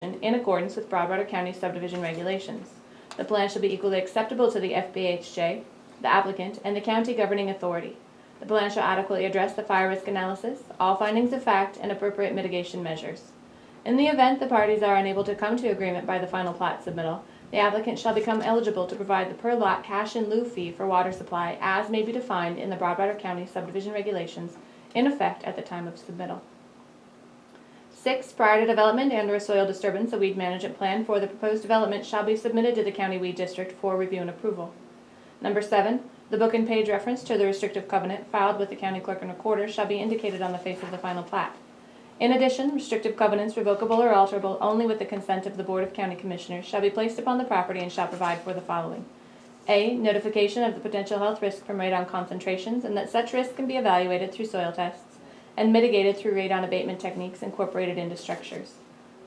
in accordance with Broadwater County subdivision regulations. The plan shall be equally acceptable to the FBHJ, the applicant, and the county governing authority. The plan shall adequately address the fire risk analysis, all findings of fact, and appropriate mitigation measures. In the event the parties are unable to come to agreement by the final plat submittal, the applicant shall become eligible to provide the per lot cash in lieu fee for water supply as may be defined in the Broadwater County subdivision regulations in effect at the time of submittal. 6. Prior to development and or soil disturbance, a weed management plan for the proposed development shall be submitted to the County Weed District for review and approval. Number 7. The book and page reference to the restrictive covenant filed with the County Clerk and Recorder shall be indicated on the face of the final plat. In addition, restrictive covenants, revocable or alterable only with the consent of the Board of County Commissioners, shall be placed upon the property and shall provide for the following. A. Notification of the potential health risk from radon concentrations and that such risk can be evaluated through soil tests and mitigated through radon abatement techniques incorporated into structures.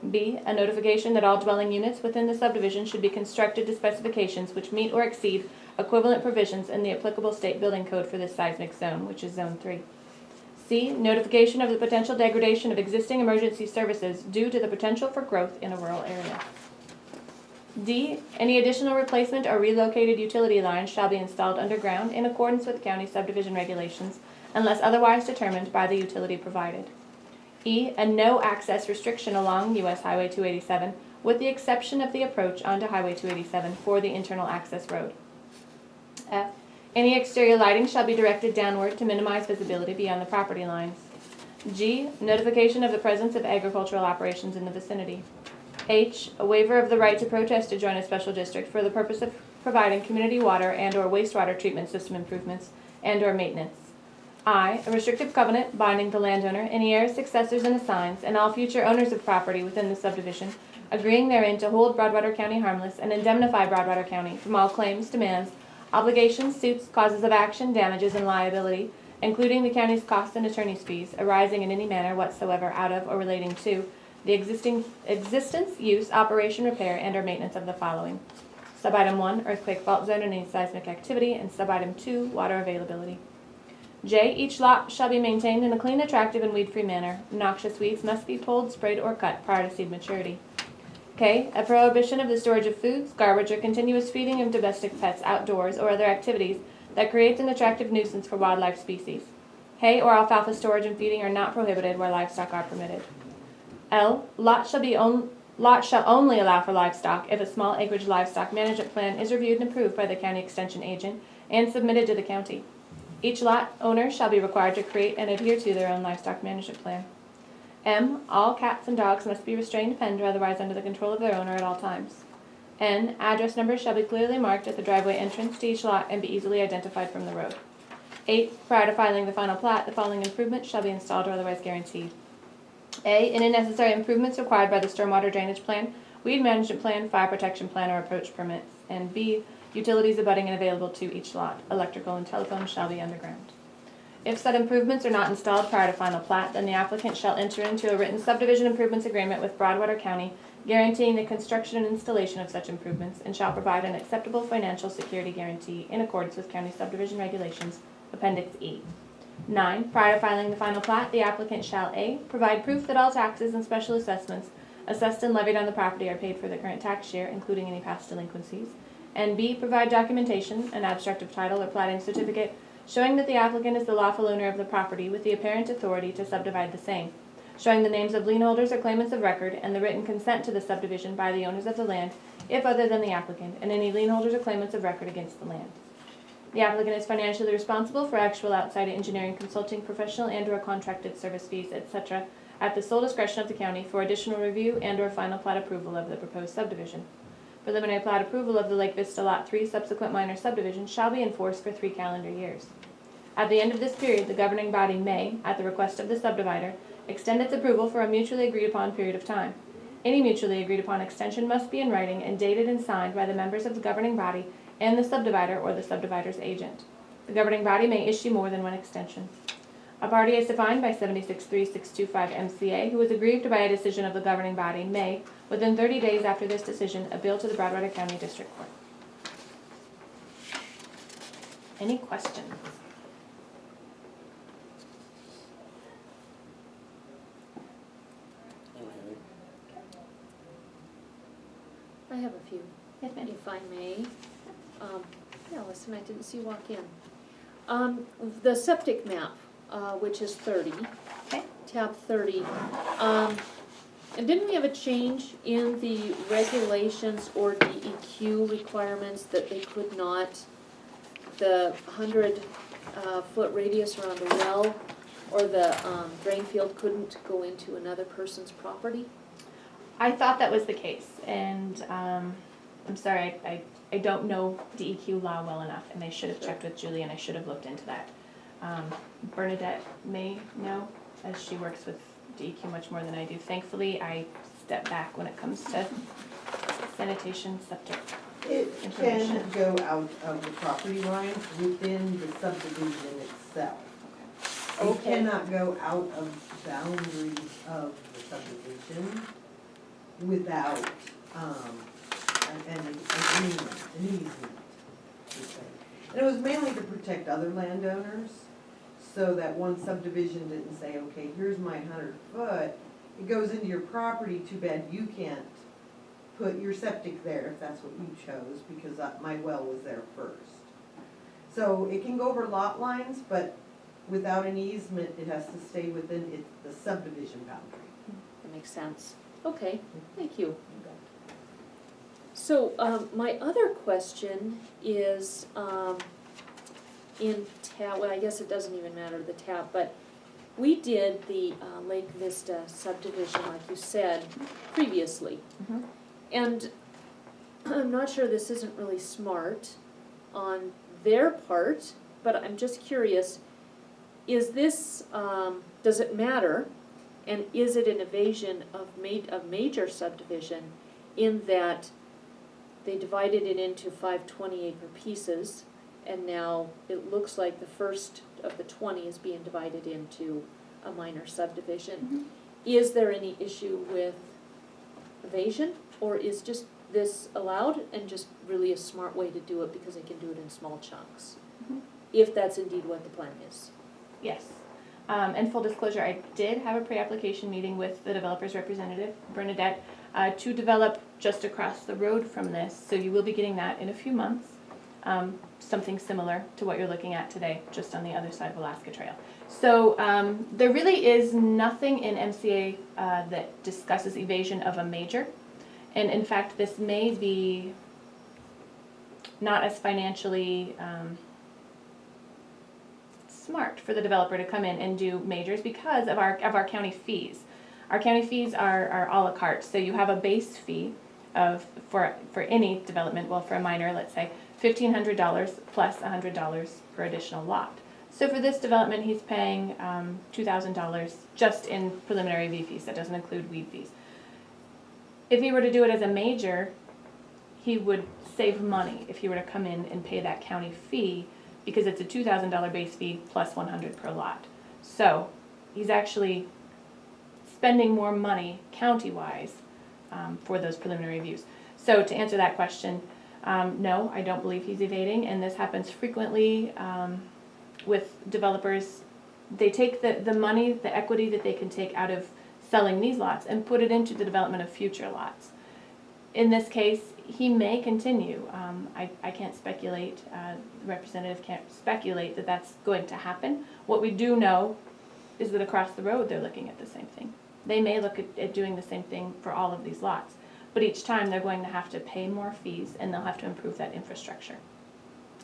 B. A notification that all dwelling units within the subdivision should be constructed to specifications which meet or exceed equivalent provisions in the applicable state building code for this seismic zone, which is Zone 3. C. Notification of the potential degradation of existing emergency services due to the potential for growth in a rural area. D. Any additional replacement or relocated utility lines shall be installed underground in accordance with county subdivision regulations unless otherwise determined by the utility provided. E. A no access restriction along U.S. Highway 287 with the exception of the approach onto Highway 287 for the internal access road. F. Any exterior lighting shall be directed downward to minimize visibility beyond the property lines. G. Notification of the presence of agricultural operations in the vicinity. H. A waiver of the right to protest to join a special district for the purpose of providing community water and or wastewater treatment system improvements and or maintenance. I. A restrictive covenant binding the landowner, any heirs, successors, and assigns, and all future owners of property within the subdivision, agreeing therein to hold Broadwater County harmless and indemnify Broadwater County from all claims, demands, obligations, suits, causes of action, damages, and liability, including the county's costs and attorney's fees, arising in any manner whatsoever out of or relating to the existence, use, operation, repair, and or maintenance of the following. Subitem 1, earthquake fault zone and any seismic activity, and subitem 2, water availability. J. Each lot shall be maintained in a clean, attractive, and weed-free manner. Noxious weeds must be pulled, sprayed, or cut prior to seed maturity. K. A prohibition of the storage of foods, garbage, or continuous feeding of domestic pets outdoors or other activities that creates an attractive nuisance for wildlife species. Hay or alfalfa storage and feeding are not prohibited where livestock are permitted. L. Lots shall only allow for livestock if a small acreage livestock management plan is reviewed and approved by the county extension agent and submitted to the county. Each lot owner shall be required to create and adhere to their own livestock management plan. M. All cats and dogs must be restrained, penned, or otherwise under the control of their owner at all times. N. Address numbers shall be clearly marked at the driveway entrance to each lot and be easily identified from the road. 8. Prior to filing the final plat, the following improvements shall be installed or otherwise guaranteed. A. Any necessary improvements required by the stormwater drainage plan, weed management plan, fire protection plan, or approach permits. And B. Utilities abutting and available to each lot. Electrical and telephone shall be underground. If said improvements are not installed prior to final plat, then the applicant shall enter into a written subdivision improvements agreement with Broadwater County guaranteeing the construction and installation of such improvements and shall provide an acceptable financial security guarantee in accordance with county subdivision regulations, Appendix E. 9. Prior to filing the final plat, the applicant shall A. Provide proof that all taxes and special assessments assessed and levied on the property are paid for the current tax year, including any past delinquencies. And B. Provide documentation, an abstract of title or platting certificate, showing that the applicant is the lawful owner of the property with the apparent authority to subdivide the same, showing the names of lien holders or claimants of record and the written consent to the subdivision by the owners of the land, if other than the applicant, and any lien holders or claimants of record against the land. The applicant is financially responsible for actual outside engineering, consulting, professional and or contracted service fees, etc., at the sole discretion of the county for additional review and or final plat approval of the proposed subdivision. Preliminary plat approval of the Lake Vista Lot 3 subsequent minor subdivision shall be enforced for 3 calendar years. At the end of this period, the governing body may, at the request of the subdivider, extend its approval for a mutually agreed upon period of time. Any mutually agreed upon extension must be in writing and dated and signed by the members of the governing body and the subdivider or the subdivider's agent. The governing body may issue more than one extension. A party as defined by 763625 MCA who is aggrieved by a decision of the governing body may, within 30 days after this decision, appeal to the Broadwater County District Court. Any questions? I have a few, Yes, ma'am. if I may. Allison, I didn't see you walk in. The septic map, which is 30, Okay. tab 30. And didn't we have a change in the regulations or DEQ requirements that they could not, the 100-foot radius around the well or the drain field couldn't go into another person's property? I thought that was the case, and I'm sorry, I don't know DEQ law well enough, and I should have checked with Julie, and I should have looked into that. Bernadette may know, as she works with DEQ much more than I do. Thankfully, I step back when it comes to sanitation, septic. It Information. can go out of the property lines within the subdivision itself. It Okay. cannot go out of the boundaries of the subdivision without, an easement, per se. And it was mainly to protect other landowners, so that one subdivision didn't say, okay, here's my 100 foot, it goes into your property, too bad you can't put your septic there if that's what you chose, because my well was there first. So it can go over lot lines, but without an easement, it has to stay within the subdivision boundary. That makes sense. Okay, thank you. So, my other question is, in tab, well, I guess it doesn't even matter the tab, but we did the Lake Vista subdivision, like you said, previously. Mhm. And I'm not sure this isn't really smart on their part, but I'm just curious, is this, does it matter? And is it an evasion of major subdivision in that they divided it into 5 20-acre pieces, and now it looks like the first of the 20 is being divided into a minor subdivision? Is there any issue with evasion, or is just this allowed and just really a smart way to do it because they can do it in small chunks? Mhm. If that's indeed what the plan is. Yes. And full disclosure, I did have a pre-application meeting with the developer's representative, Bernadette, to develop just across the road from this. So you will be getting that in a few months. Something similar to what you're looking at today, just on the other side of Alaska Trail. So there really is nothing in MCA that discusses evasion of a major. And in fact, this may be not as financially smart for the developer to come in and do majors because of our county fees. Our county fees are a la carte, so you have a base fee of for any development, well, for a minor, let's say $1,500 plus $100 per additional lot. So for this development, he's paying $2,000 just in preliminary V fees. That doesn't include weed fees. If he were to do it as a major, he would save money if he were to come in and pay that county fee, because it's a $2,000 base fee plus $100 per lot. So he's actually spending more money county-wise for those preliminary reviews. So to answer that question, no, I don't believe he's evading, and this happens frequently with developers. They take the money, the equity that they can take out of selling these lots and put it into the development of future lots. In this case, he may continue. I can't speculate, the representative can't speculate that that's going to happen. What we do know is that across the road they're looking at the same thing. They may look at doing the same thing for all of these lots, but each time they're going to have to pay more fees and they'll have to improve that infrastructure.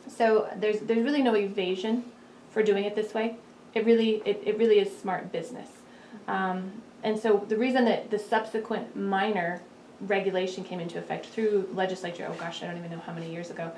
So there's really no evasion for doing it this way. It really is smart business. And so the reason that the subsequent minor regulation came into effect through legislature, oh gosh, I don't even know how many years ago,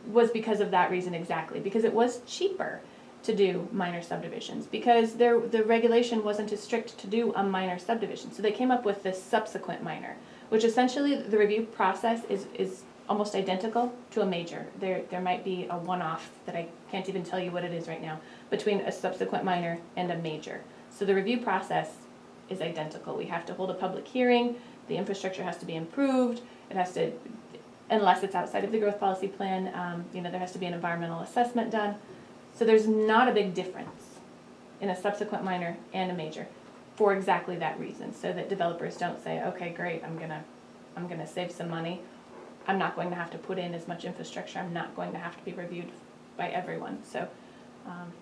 was because of that reason exactly, because it was cheaper to do minor subdivisions, because the regulation wasn't as strict to do a minor subdivision. So they came up with this subsequent minor, which essentially the review process is almost identical to a major. There might be a one-off that I can't even tell you what it is right now between a subsequent minor and a major. So the review process is identical. We have to hold a public hearing, the infrastructure has to be improved, it has to, unless it's outside of the growth policy plan, there has to be an environmental assessment done. So there's not a big difference in a subsequent minor and a major for exactly that reason, so that developers don't say, okay, great, I'm gonna I'm gonna save some money. I'm not going to have to put in as much infrastructure, I'm not going to have to be reviewed by everyone, so,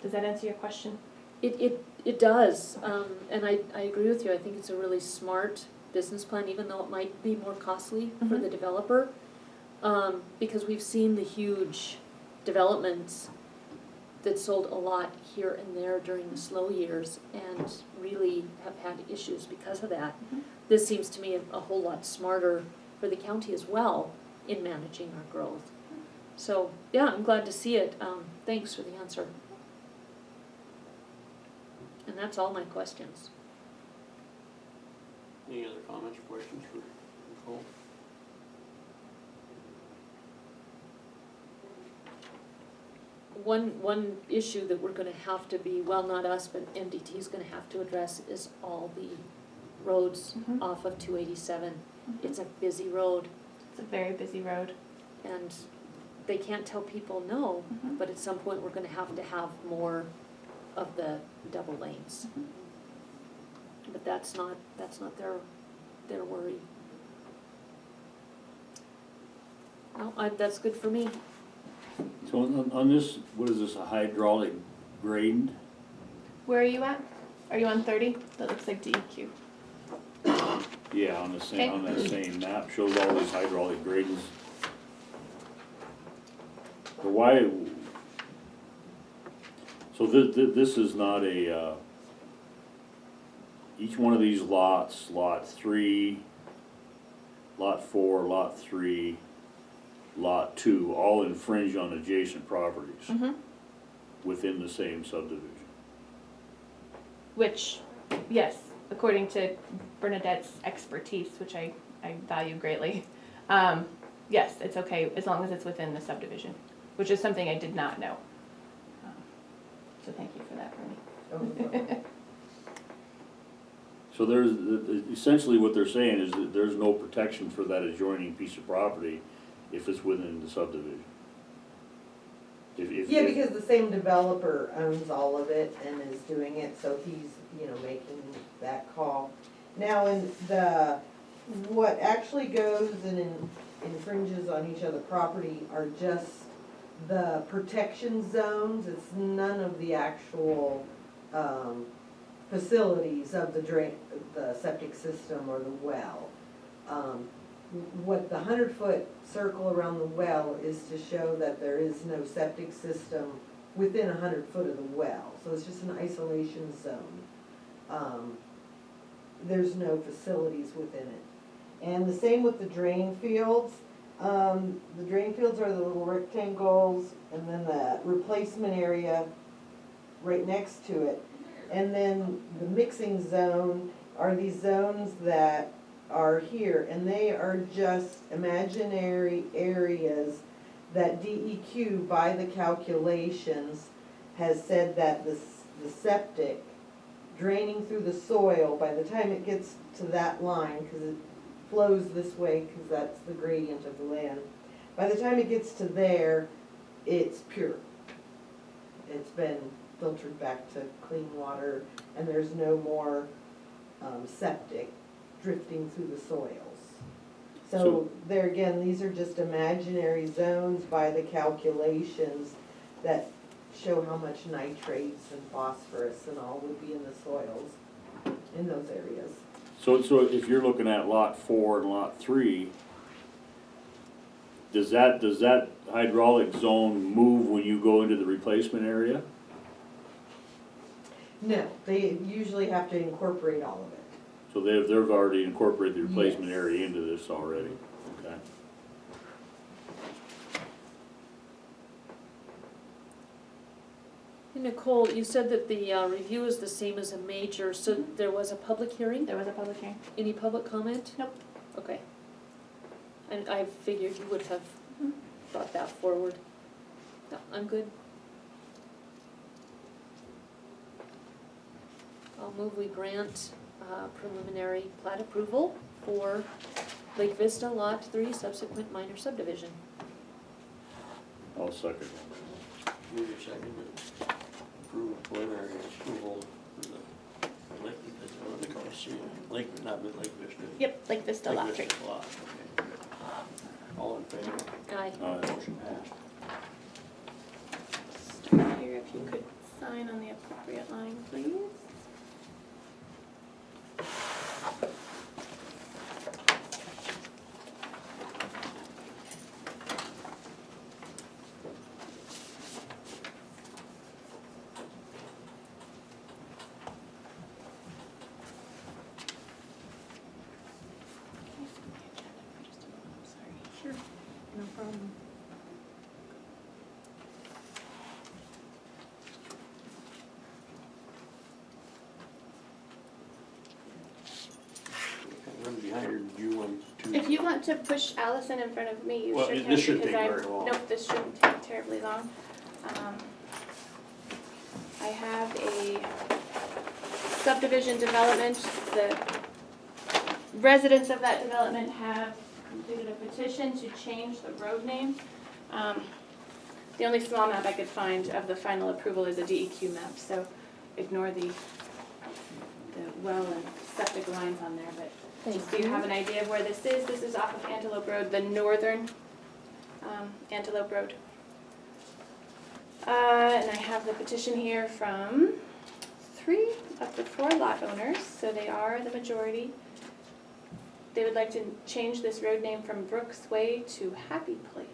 does that answer your question? It does, and I agree with you, I think it's a really smart business plan, even though it might be more costly for the developer. Because we've seen the huge developments that sold a lot here and there during the slow years and really have had issues because of that. Mhm. This seems to me a whole lot smarter for the county as well in managing our growth. So, yeah, I'm glad to see it, thanks for the answer. And that's all my questions. Any other comments or questions for Nicole? One issue that we're gonna have to be, well, not us, but MDT's gonna have to address is all the roads Mhm. off of 287. It's a busy road, It's a very busy road. and they can't tell people no, Mhm. but at some point, we're gonna have to have more of the double lanes. Mhm. But that's not their worry. No, that's good for me. So on this, what is this, a hydraulic gradient? Where are you at? Are you on 30? That looks like DEQ. Yeah, on the same, on that same map, shows all these hydraulic gradients. But why, so this is not a, each one of these lots, lot 3, lot 4, lot 3, lot 2, all infringe on adjacent properties Mm-hmm. within the same subdivision. Which, yes, according to Bernadette's expertise, which I value greatly, yes, it's okay as long as it's within the subdivision, which is something I did not know. So thank you for that, Bernie. So there's, essentially what they're saying is that there's no protection for that adjoining piece of property if it's within the subdivision. If- Yeah, because the same developer owns all of it and is doing it, so he's, making that call. Now, in what actually goes and infringes on each other property are just the protection zones, it's none of the actual, facilities of the septic system or the well. What the 100-foot circle around the well is to show that there is no septic system within 100 foot of the well, so it's just an isolation zone. There's no facilities within it. And the same with the drain fields. The drain fields are the little rectangles, and then the replacement area right next to it. And then the mixing zone are these zones that are here, and they are just imaginary areas that DEQ, by the calculations, has said that the septic draining through the soil, by the time it gets to that line, because it flows this way, because that's the gradient of the land, by the time it gets to there, it's pure. It's been filtered back to clean water, and there's no more septic drifting through the soils. So So- there again, these are just imaginary zones by the calculations that show how much nitrates and phosphorus and all would be in the soils in those areas. So if you're looking at lot 4 and lot 3, does that hydraulic zone move when you go into the replacement area? No, they usually have to incorporate all of it. So they've already incorporated the replacement Yes. area into this already, okay? Hey, Nicole, you said that the review is the same as a major, so there was a public hearing? There was a public hearing. Any public comment? Nope. Okay. And I figured you would have brought that forward. No, I'm good. I'll move we grant preliminary plat approval for Lake Vista Lot 3 subsequent minor subdivision. I'll second. Move your second to approve preliminary approval for the Lake, what do they call it, Lake, not Lake Vista. Yep, Lake Vista Lake Lot 3. Vista lot, okay. favor? Aye. Motion passed. Start here, if you could sign on the appropriate line, please. Can I see the agenda for just a moment? I'm sorry. Sure, no problem. Run behind her, do you want to? If you want to push Allison in front of me, you Well, should. this shouldn't because take I'm- very long. Nope, this shouldn't take terribly long. I have a subdivision development. The residents of that development have completed a petition to change the road name. The only small map I could find of the final approval is a DEQ map, so ignore the well and septic lines on there, but just so you have an idea of where this is off of Antelope Road, the northern Antelope Road. And I have the petition here from 3 up to 4 lot owners, so they are the majority. They would like to change this road name from Brooks Way to Happy Place.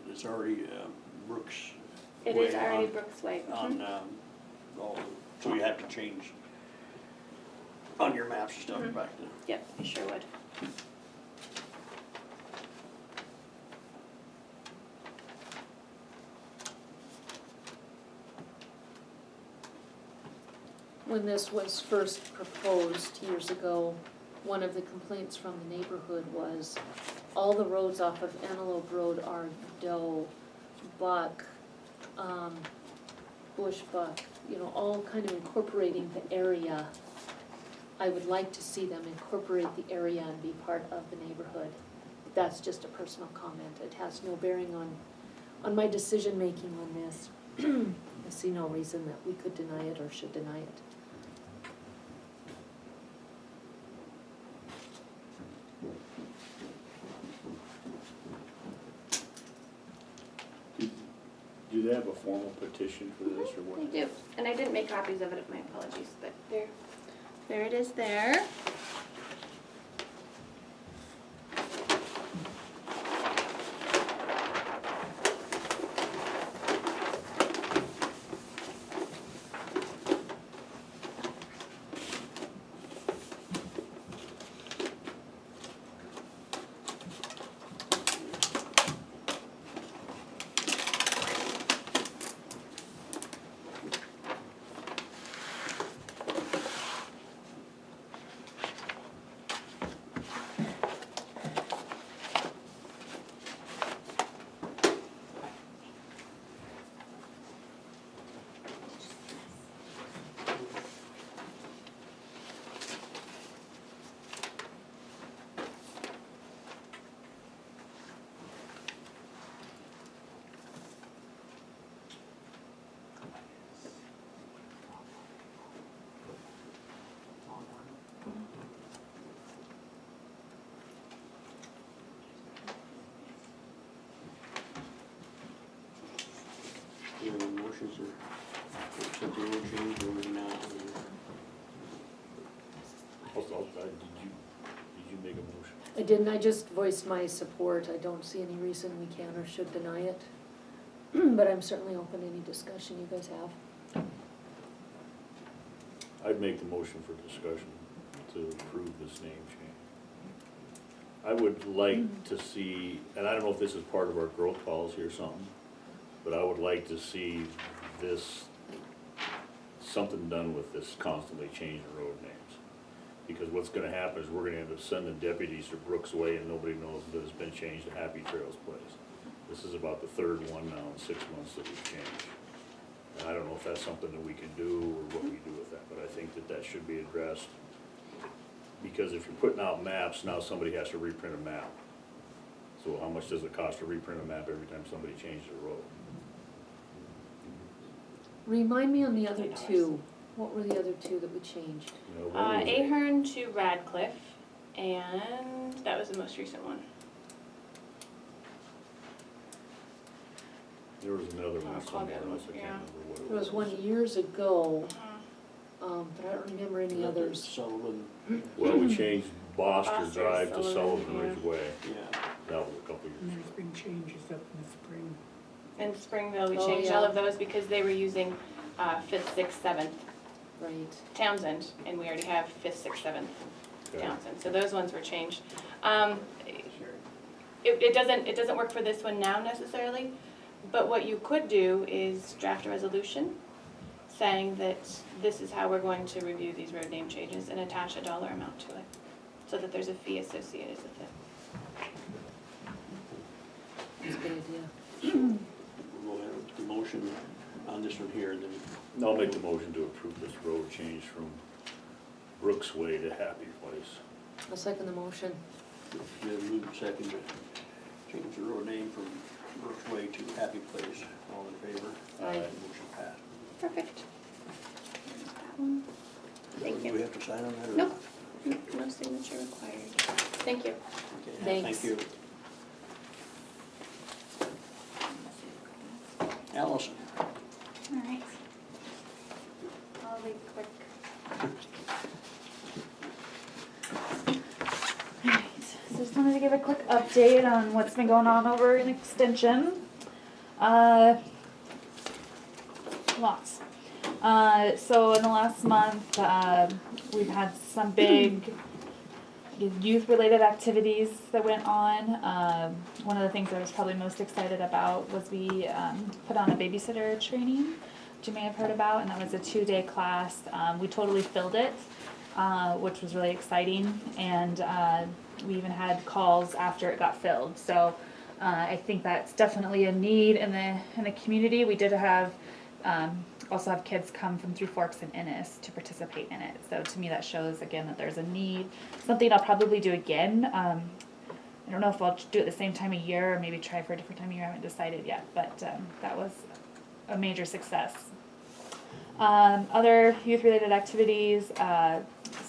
It's already Brooks. It Way is already on- Brooks Way. On, so you have to change on your maps and stuff Mhm. back to. Yep, you sure would. When this was first proposed years ago, one of the complaints from the neighborhood was all the roads off of Antelope Road are doe, buck, bush buck, you know, all kind of incorporating the area. I would like to see them incorporate the area and be part of the neighborhood. That's just a personal comment. It has no bearing on my decision-making on this. I see no reason that we could deny it or should deny it. Do they have a formal petition for this or I what? do, and I didn't make copies of it, my apologies, but there it is there. You know, motions or accept the road change or not. Did you make a motion? I didn't, I just voiced my support. I don't see any reason we can or should deny it. But I'm certainly open to any discussion you guys have. I'd make the motion for discussion to approve this name change. I would like to see, and I don't know if this is part of our growth policy or something, but I would like to see this, something done with this constantly changing road names. Because what's gonna happen is we're gonna end up sending deputies to Brooks Way and nobody knows that it's been changed to Happy Trails Place. This is about the third one now in 6 months that we've changed. And I don't know if that's something that we can do or what we do with that, but I think that that should be addressed. Because if you're putting out maps, now somebody has to reprint a map. So how much does it cost to reprint a map every time somebody changes a road? Remind me on the other two, what were the other two that we changed? You know, one was- Ahern to Radcliffe, and that was the most recent one. There was another one I'll somewhere get else, I them, can't yeah. remember what it was. There was one years ago, Uh, but I don't remember any others. Sullivan, Well, we changed Boster Foster's Drive to Sullivan, Sullivan yeah. Ridge Way, yeah. that was a couple And years there's ago. been changes up in the spring. In Springville, we Oh, changed all yeah. of those because they were using 5th, 6th, 7th Right. Townsend, and we already have 5th, 6th, 7th Okay. Townsend, so those ones were changed. It doesn't work for this one now necessarily, but what you could do is draft a resolution saying that this is how we're going to review these road name changes and attach a dollar amount to it, so that there's a fee associated with it. That's a good idea. We'll go ahead with the motion on this one here, then. I'll make the motion to approve this road change from Brooks Way to Happy Place. I'll second the motion. We have moved second to change the road name from Brooks Way to Happy Place. All in favor? Aye. Motion passed. Perfect. That one. Thank Do you. we have to sign on that or Nope. not? No signature required. Thank you. Okay, Thanks. Thank you. Allison? All right. I'll be quick. Alright, so just wanted to give a quick update on what's been going on over in Extension. Lots. So in the last month, we've had some big youth-related activities that went on. One of the things I was probably most excited about was we put on a babysitter training, which you may have heard about, and that was a 2-day class. We totally filled it, which was really exciting, and we even had calls after it got filled. So I think that's definitely a need in the community. We did have also have kids come from Three Forks and Ennis to participate in it. So to me that shows again that there's a need. Something I'll probably do again. I don't know if I'll do it the same time of year or maybe try for a different time of year. I haven't decided yet, but that was a major success. Other youth-related activities,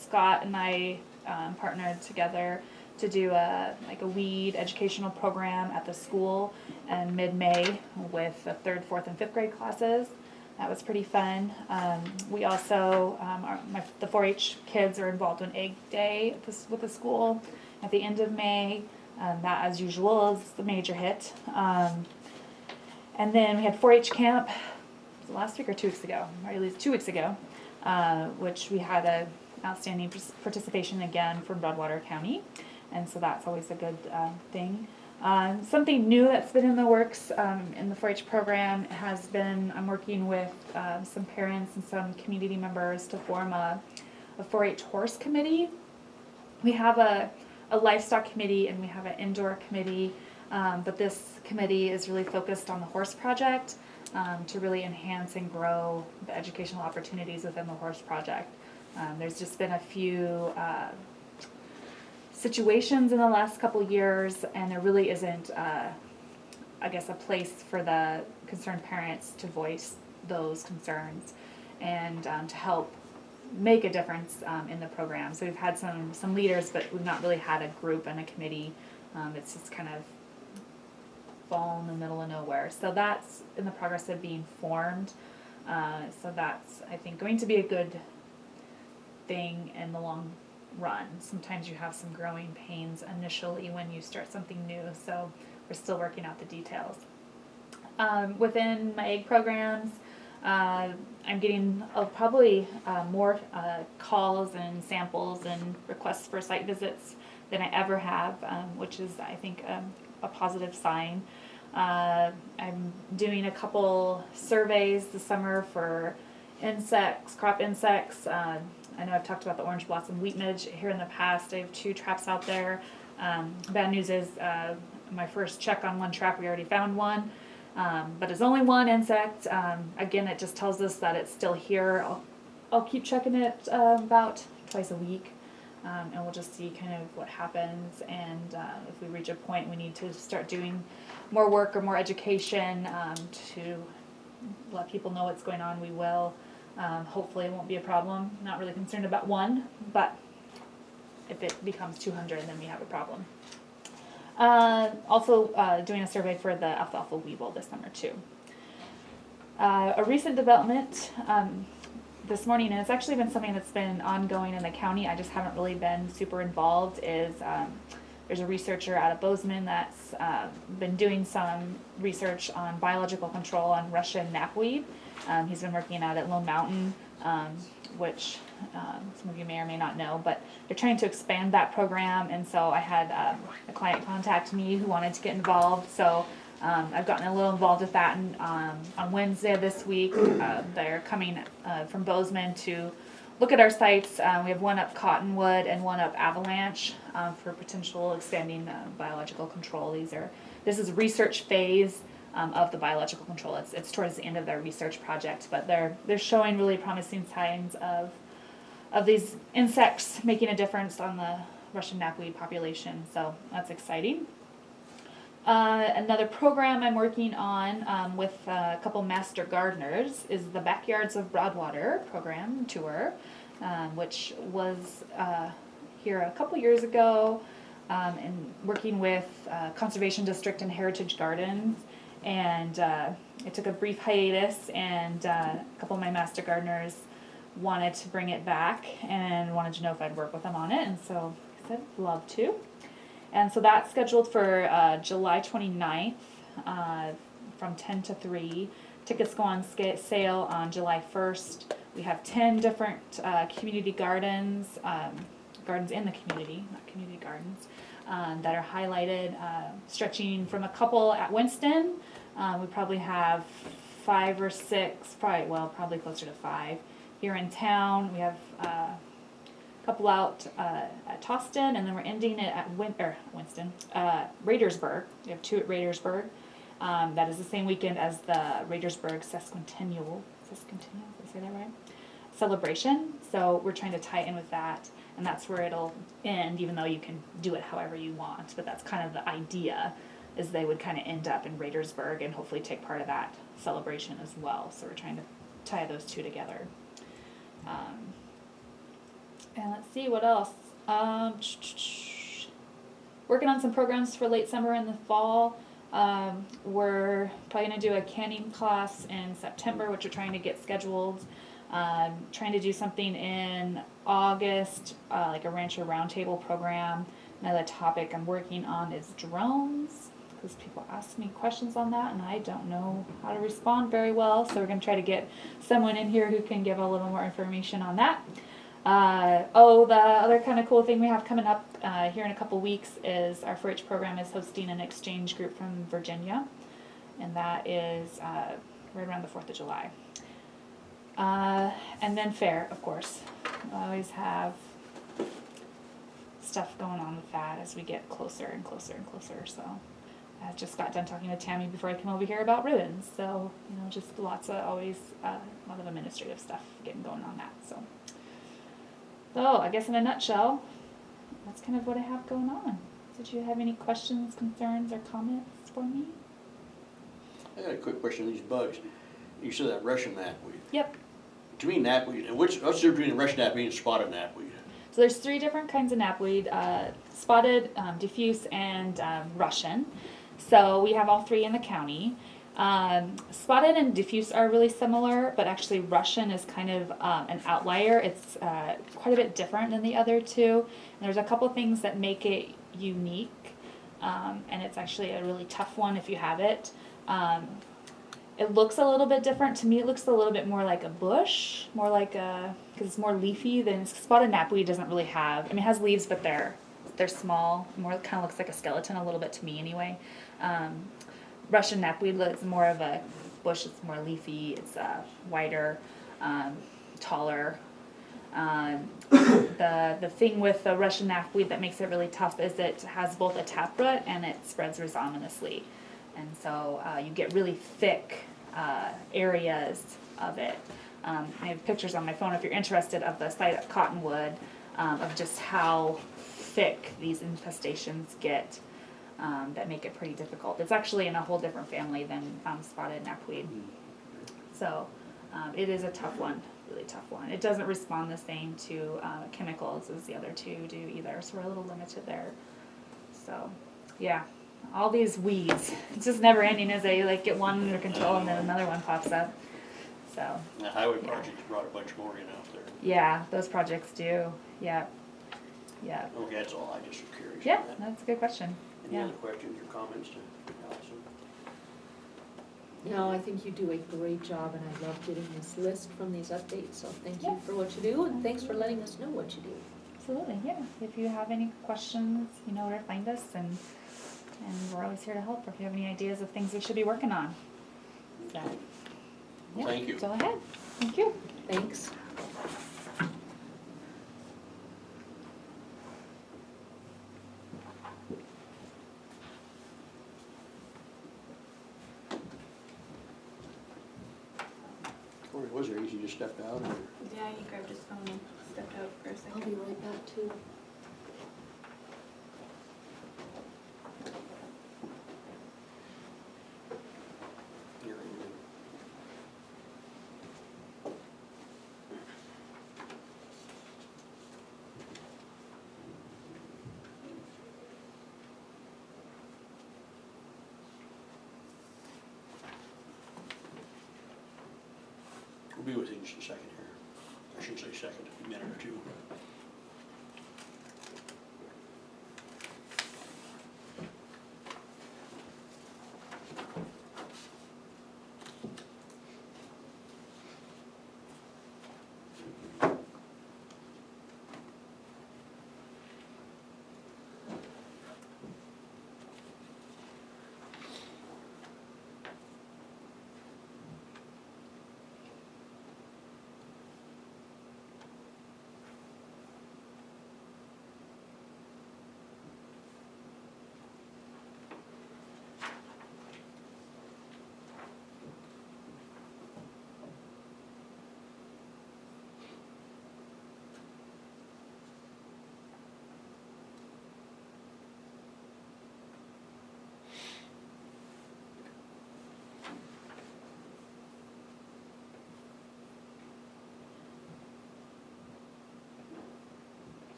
Scott and I partnered together to do a weed educational program at the school in mid-May with the 3rd, 4th, and 5th grade classes. That was pretty fun. We also, the 4-H kids are involved in Egg Day with the school at the end of May. That, as usual, is the major hit. And then we had 4-H camp last week or 2 weeks ago, or at least 2 weeks ago, which we had a outstanding participation again from Broadwater County. And so that's always a good thing. Something new that's been in the works in the 4-H program has been, I'm working with some parents and some community members to form a 4-H horse committee. We have a livestock committee and we have an indoor committee, but this committee is really focused on the horse project to really enhance and grow the educational opportunities within the horse project. There's just been a few situations in the last couple years, and there really isn't, I guess, a place for the concerned parents to voice those concerns and to help make a difference in the program. So we've had some leaders, but we've not really had a group and a committee. It's just kind of fallen in the middle of nowhere. So that's in the progress of being formed. So that's, I think, going to be a good thing in the long run. Sometimes you have some growing pains initially when you start something new, so we're still working out the details. Within my egg programs, I'm getting probably more calls and samples and requests for site visits than I ever have, which is, I think, a positive sign. I'm doing a couple surveys this summer for insects, crop insects. I know I've talked about the orange blossom wheat midge here in the past. I have 2 traps out there. Bad news is my first check on one trap, we already found one, but it's only one insect. Again, it just tells us that it's still here. I'll keep checking it about twice a week. And we'll just see kind of what happens, and if we reach a point we need to start doing more work or more education to let people know what's going on, we will. Hopefully it won't be a problem. Not really concerned about one, but if it becomes 200, then we have a problem. Also doing a survey for the alfalfa weevil this summer too. A recent development this morning, and it's actually been something that's been ongoing in the county, I just haven't really been super involved, is there's a researcher out of Bozeman that's been doing some research on biological control on Russian knapweed. He's been working out at Lone Mountain, which some of you may or may not know, but they're trying to expand that program, and so I had a client contact me who wanted to get involved, so I've gotten a little involved with that, and on Wednesday of this week, they're coming from Bozeman to look at our sites. We have one up Cottonwood and one up Avalanche for potential expanding biological control. This is research phase of the biological control. It's towards the end of their research project, but they're showing really promising signs of these insects making a difference on the Russian knapweed population. So that's exciting. Another program I'm working on with a couple master gardeners is the Backyards of Broadwater program tour, which was here a couple years ago, and working with Conservation District and Heritage Gardens. And it took a brief hiatus, and a couple of my master gardeners wanted to bring it back and wanted to know if I'd work with them on it, and so I said, love to. And so that's scheduled for July 29th from 10 to 3. Tickets go on sale on July 1st. We have 10 different community gardens, gardens in the community, not community gardens, that are highlighted, stretching from a couple at Winston. We probably have 5 or 6, probably closer to 5 here in town. We have couple out at Toston, and then we're ending it at Raidersburg. We have 2 at Raidersburg. That is the same weekend as the Raidersburg Sesquicentennial, did I say that right? Celebration. So we're trying to tie in with that, and that's where it'll end, even though you can do it however you want. But that's kind of the idea, is they would kind of end up in Raidersburg and hopefully take part of that celebration as well. So we're trying to tie those 2 together. And let's see what else. Working on some programs for late summer and the fall. We're probably going to do a canning class in September, which we're trying to get scheduled. Trying to do something in August, like a Rancher Roundtable program. Another topic I'm working on is drones, because people ask me questions on that, and I don't know how to respond very well. So we're going to try to get someone in here who can give a little more information on that. The other kind of cool thing we have coming up here in a couple weeks is our 4-H program is hosting an exchange group from Virginia, and that is right around the 4th of July. And then fair, of course. We always have stuff going on with that as we get closer and closer and closer. So I just got done talking to Tammy before I came over here about ribbons. So, just lots of always a lot of administrative stuff getting going on that. So I guess in a nutshell, that's kind of what I have going on. Did you have any questions, concerns, or comments for me? I got a quick question on these bugs. You said that Russian knapweed. Yep. To me, knapweed, and what's the difference between Russian knapweed and spotted knapweed? So there's 3 different kinds of knapweed, spotted, diffuse, and Russian. So we have all 3 in the county. Spotted and diffuse are really similar, but actually Russian is kind of an outlier. It's quite a bit different than the other 2. And there's a couple things that make it unique, and it's actually a really tough one if you have it. It looks a little bit different. To me, it looks a little bit more like a bush, more like because it's more leafy than spotted knapweed doesn't really have. It has leaves, but they're small. More kind of looks like a skeleton a little bit to me anyway. Russian knapweed is more of a bush. It's more leafy. It's wider, taller. The thing with the Russian knapweed that makes it really tough is it has both a taproot and it spreads rhizominously. And so you get really thick areas of it. I have pictures on my phone if you're interested of the site at Cottonwood. of just how thick these infestations get, that make it pretty difficult. It's actually in a whole different family than spotted knapweed. So it is a tough one, really tough one. It doesn't respond the same to chemicals as the other two do either, so we're a little limited there. So, yeah, all these weeds, it's just never ending as they like get one under control and then another one pops up. So, The highway project brought a bunch more in out there. yeah, those projects do, yeah, yeah. Okay, that's all, I just was curious. Yeah, on that. that's a good question, Any yeah. other questions or comments to Allison? No, I think you do a great job, and I love getting this list from these updates, so thank you for what you do, and thanks for letting us know what you do. Absolutely, yeah. If you have any questions, you know where to find us, and we're always here to help, or if you have any ideas of things we should be working on. So, yeah, Thank you. that's all I had. Thank you. Thanks. Corey, was there, he just stepped out, or? Yeah, he grabbed his phone and stepped out for a I'll second. be right back too. You're in there. We'll be with you in just a second here. I should say second, a minute or two.